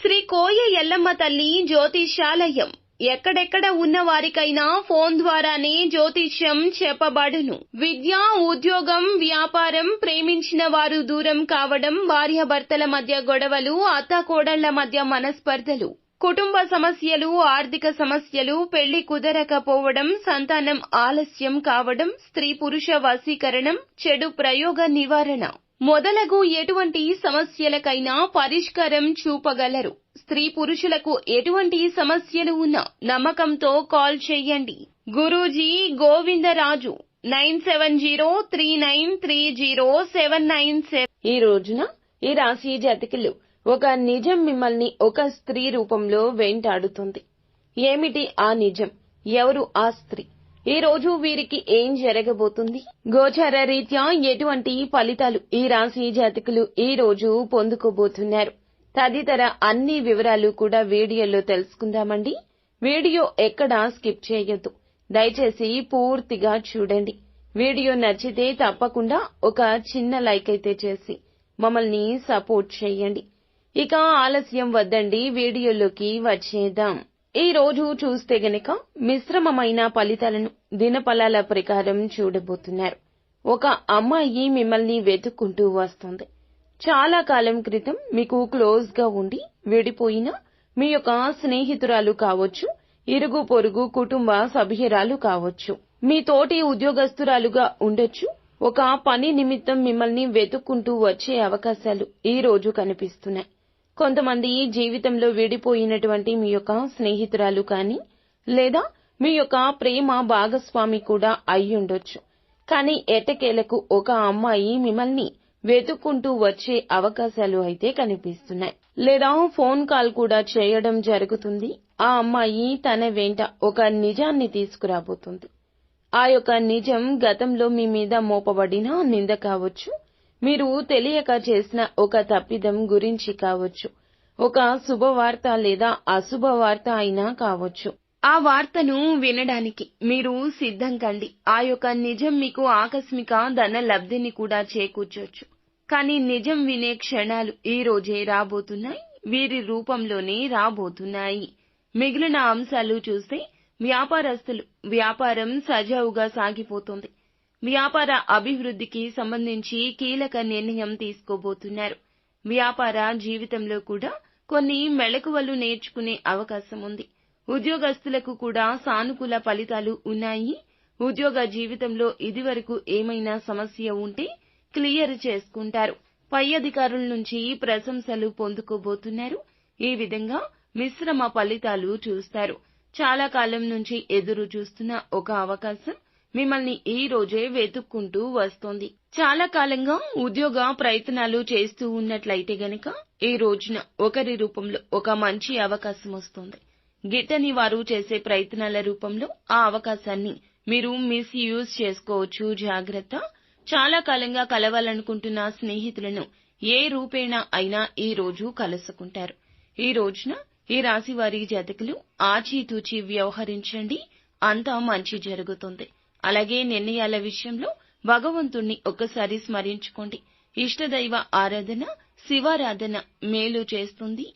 శ్రీ కోయ ఎల్లమ్మ తల్లి జ్యోతిష్యాలయం ఎక్కడెక్కడ ఉన్న వారికైనా ఫోన్ ద్వారానే జ్యోతిష్యం చెప్పబడును. విద్య, ఉద్యోగం, వ్యాపారం, ప్రేమించిన వారు దూరం కావడం, భార్యాభర్తల మధ్య గొడవలు, అత్తాకోడళ్ల మధ్య మనస్పర్ధలు, కుటుంబ సమస్యలు, ఆర్థిక సమస్యలు, పెళ్లి కుదరకపోవడం, సంతానం ఆలస్యం కావడం, స్త్రీ పురుష వశీకరణం, చెడు ప్రయోగ నివారణ మొదలగు ఎటువంటి సమస్యలకైనా పరిష్కారం చూపగలరు. స్త్రీ పురుషులకు ఎటువంటి సమస్యలు ఉన్నా నమ్మకంతో కాల్ చేయండి. గురూజీ గోవిందరాజు 9703930797. ఈ రోజున ఈ రాశి జాతకులు ఒక నిజం మిమ్మల్ని ఒక స్త్రీ రూపంలో వెంటాడుతుంది. ఏమిటి ఆ నిజం? ఎవరు ఆ స్త్రీ? ఈ రోజు వీరికి ఏం జరగబోతుంది? గోచార రీత్యా ఎటువంటి ఫలితాలు ఈ రాశి జాతకులు ఈ రోజు పొందుకోబోతున్నారు? తదితర అన్ని వివరాలు కూడా వీడియోలో తెలుసుకుందామండి. వీడియో ఎక్కడా స్కిప్ చేయొద్దు. దయచేసి పూర్తిగా చూడండి. వీడియో నచ్చితే తప్పకుండా ఒక చిన్న లైక్ అయితే చేసి మమ్మల్ని సపోర్ట్ చేయండి. ఇక ఆలస్యం వద్దండి, వీడియోలోకి వచ్చేద్దాం. ఈ రోజు చూస్తే గనక మిశ్రమమైన ఫలితాలను దినఫలాల ప్రకారం చూడబోతున్నారు. ఒక అమ్మాయి మిమ్మల్ని వెతుక్కుంటూ వస్తుంది. చాలా కాలం క్రితం మీకు క్లోజ్ గా ఉండి విడిపోయిన మీ యొక్క స్నేహితురాలు కావచ్చు, ఇరుగు పొరుగు కుటుంబ సభ్యురాలు కావచ్చు, మీ తోటి ఉద్యోగస్తురాలుగా ఉండొచ్చు. ఒక పని నిమిత్తం మిమ్మల్ని వెతుక్కుంటూ వచ్చే అవకాశాలు ఈ రోజు కనిపిస్తున్నాయి. కొంతమంది జీవితంలో విడిపోయినటువంటి మీ యొక్క స్నేహితురాలు కానీ లేదా మీ యొక్క ప్రేమ భాగస్వామి కూడా అయ్యుండొచ్చు. కానీ ఎట్టకేలకు ఒక అమ్మాయి మిమ్మల్ని వెతుక్కుంటూ వచ్చే అవకాశాలు అయితే కనిపిస్తున్నాయి. లేదా ఫోన్ కాల్ కూడా చేయడం జరుగుతుంది. ఆ అమ్మాయి తన వెంట ఒక నిజాన్ని తీసుకురాబోతుంది. ఆ యొక్క నిజం గతంలో మీ మీద మోపబడిన నింద కావచ్చు, మీరు తెలియక చేసిన ఒక తప్పిదం గురించి కావచ్చు, ఒక శుభవార్త లేదా అశుభవార్త అయినా కావచ్చు. ఆ వార్తను వినడానికి మీరు సిద్ధం కండి. ఆ యొక్క నిజం మీకు ఆకస్మిక ధన లబ్ధిని కూడా చేకూర్చొచ్చు. కానీ నిజం వినే క్షణాలు ఈ రోజే రాబోతున్నాయి. వీరి రూపంలోనే రాబోతున్నాయి. మిగిలిన అంశాలు చూస్తే వ్యాపారస్తులు వ్యాపారం సజావుగా సాగిపోతుంది. వ్యాపార అభివృద్ధికి సంబంధించి కీలక నిర్ణయం తీసుకోబోతున్నారు. వ్యాపార జీవితంలో కూడా కొన్ని మెళకువలు నేర్చుకునే అవకాశం ఉంది. ఉద్యోగస్తులకు కూడా సానుకూల ఫలితాలు ఉన్నాయి. ఉద్యోగ జీవితంలో ఇదివరకు ఏమైనా సమస్య ఉంటే క్లియర్ చేసుకుంటారు. పై అధికారుల నుంచి ప్రశంసలు పొందుకోబోతున్నారు. ఈ విధంగా మిశ్రమ ఫలితాలు చూస్తారు. చాలా కాలం నుంచి ఎదురు చూస్తున్న ఒక అవకాశం మిమ్మల్ని ఈ రోజే వెతుక్కుంటూ వస్తోంది. చాలా కాలంగా ఉద్యోగ ప్రయత్నాలు చేస్తూ ఉన్నట్లయితే గనక ఈ రోజున ఒకరి రూపంలో ఒక మంచి అవకాశం వస్తుంది. గిట్టని వారు చేసే ప్రయత్నాల రూపంలో ఆ అవకాశాన్ని మీరు మిస్యూజ్ చేసుకోవచ్చు. జాగ్రత్త. చాలా కాలంగా కలవాలనుకుంటున్న స్నేహితులను ఏ రూపేణా అయినా ఈ రోజు కలుసుకుంటారు. ఈ రోజున ఈ రాశి వారి జాతకులు ఆచితూచి వ్యవహరించండి. అంతా మంచి జరుగుతుంది. అలాగే నిర్ణయాల విషయంలో భగవంతుణ్ణి ఒక్కసారి స్మరించుకోండి. ఇష్టదైవ ఆరాధన, శివారాధన మేలు చేస్తుంది.